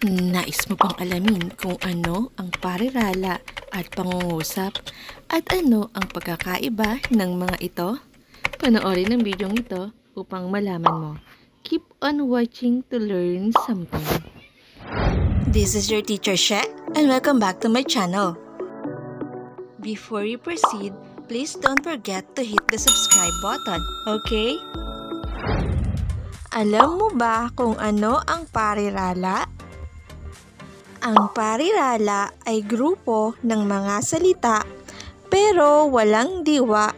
Nais mo bang alamin kung ano ang parirala at pangungusap at ano ang pagkakaiba ng mga ito? Panoorin ang video ito upang malaman mo. Keep on watching to learn something. This is your teacher She, and welcome back to my channel. Before we proceed, please don't forget to hit the subscribe button, okay? Alam mo ba kung ano ang parirala? Ang parirala ay grupo ng mga salita pero walang diwa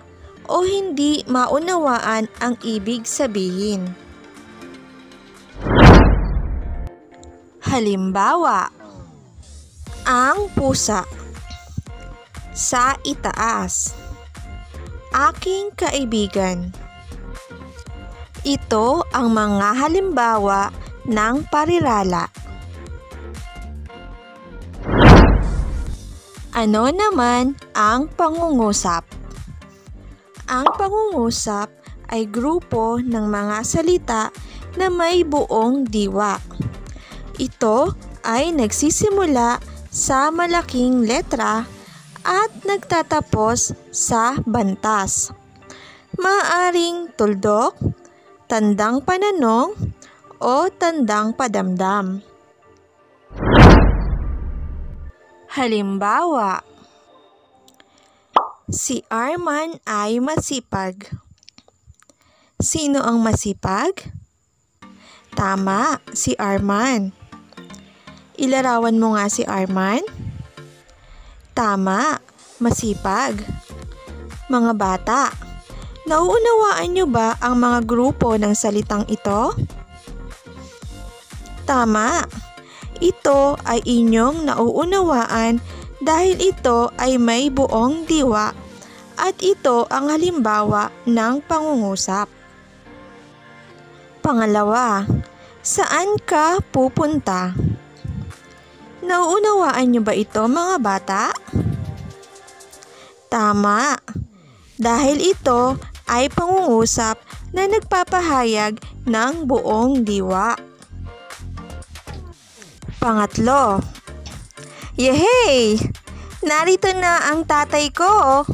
o hindi maunawaan ang ibig sabihin. Halimbawa, ang pusa, sa itaas, aking kaibigan. Ito ang mga halimbawa ng parirala. Ano naman ang pangungusap? Ang pangungusap ay grupo ng mga salita na may buong diwa. Ito ay nagsisimula sa malaking letra at nagtatapos sa bantas. Maaring tuldok, tandang pananong, o tandang padamdam. Halimbawa, si Arman ay masipag. Sino ang masipag? Tama, si Arman. Ilarawan mo nga si Arman. Tama, masipag. Mga bata, nauunawaan niyo ba ang mga grupo ng salitang ito? Tama. Ito ay inyong nauunawaan dahil ito ay may buong diwa at ito ang halimbawa ng pangungusap. Pangalawa, saan ka pupunta? Nauunawaan niyo ba ito, mga bata? Tama, dahil ito ay pangungusap na nagpapahayag ng buong diwa. Pangatlo, yehey! Narito na ang tatay ko!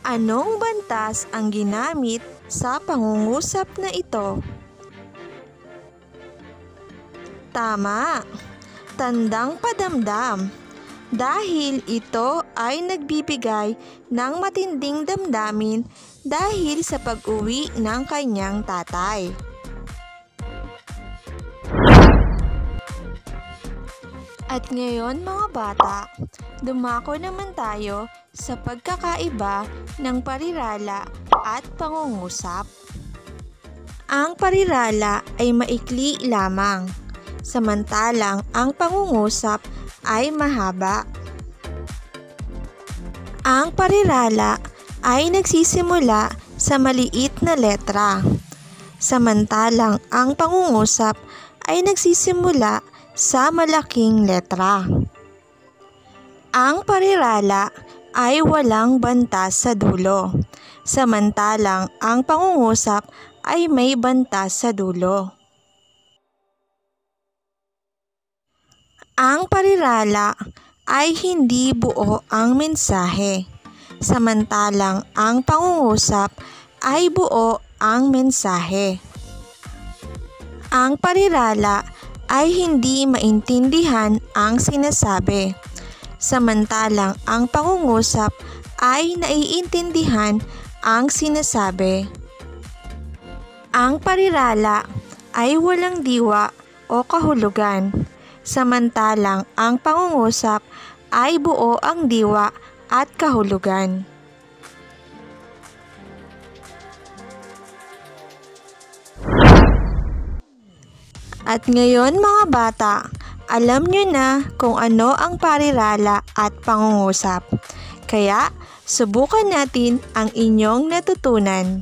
Anong bantas ang ginamit sa pangungusap na ito? Tama, tandang padamdam. Dahil ito ay nagbibigay ng matinding damdamin dahil sa pag-uwi ng kanyang tatay. At ngayon, mga bata, dumako naman tayo sa pagkakaiba ng parirala at pangungusap. Ang parirala ay maikli lamang, samantalang ang pangungusap ay mahaba. Ang parirala ay nagsisimula sa maliit na letra, samantalang ang pangungusap ay nagsisimula sa malaking letra. Ang parirala ay walang bantas sa dulo, samantalang ang pangungusap ay may bantas sa dulo. Ang parirala ay hindi buo ang mensahe, samantalang ang pangungusap ay buo ang mensahe. Ang parirala ay hindi maintindihan ang sinasabi, samantalang ang pangungusap ay naiintindihan ang sinasabi. Ang parirala ay walang diwa o kahulugan, samantalang ang pangungusap ay buo ang diwa at kahulugan. At ngayon, mga bata, alam nyo na kung ano ang parirala at pangungusap. Kaya, subukan natin ang inyong natutunan.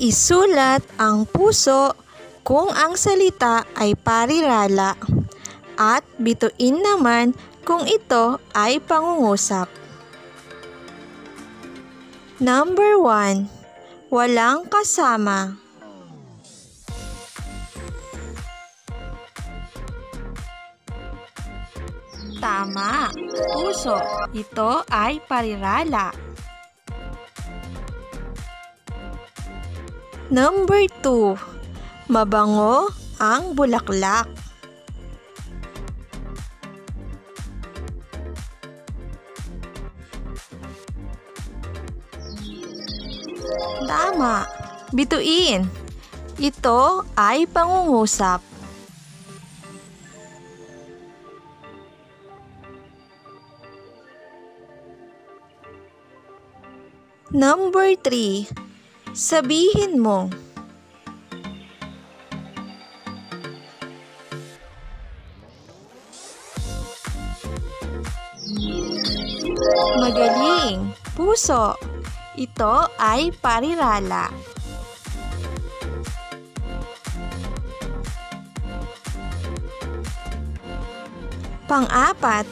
Isulat ang puso kung ang salita ay parirala at bituin naman kung ito ay pangungusap. Number 1. Walang kasama. Tama. Puso. Ito ay parirala. Number 2. Mabango ang bulaklak. Tama. Bituin. Ito ay pangungusap. Number 3. Sabihin mo. Magaling. Puso. Ito ay parirala. Pang-apat,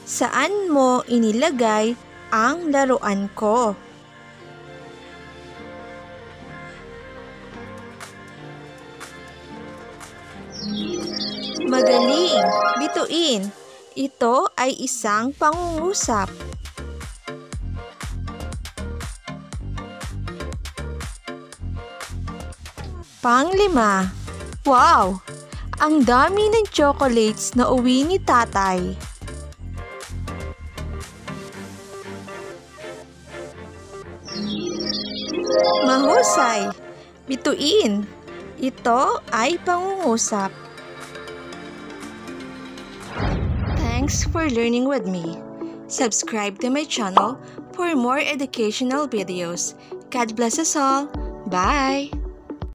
saan mo inilagay ang laruan ko? Magaling. Bituin. Ito ay isang pangungusap. Pang-5. Wow! Ang dami ng chocolates na uwi ni tatay. Mahusay. Bituin. Ito ay pangungusap. Thanks for learning with me. Subscribe to my channel for more educational videos. God bless us all. Bye!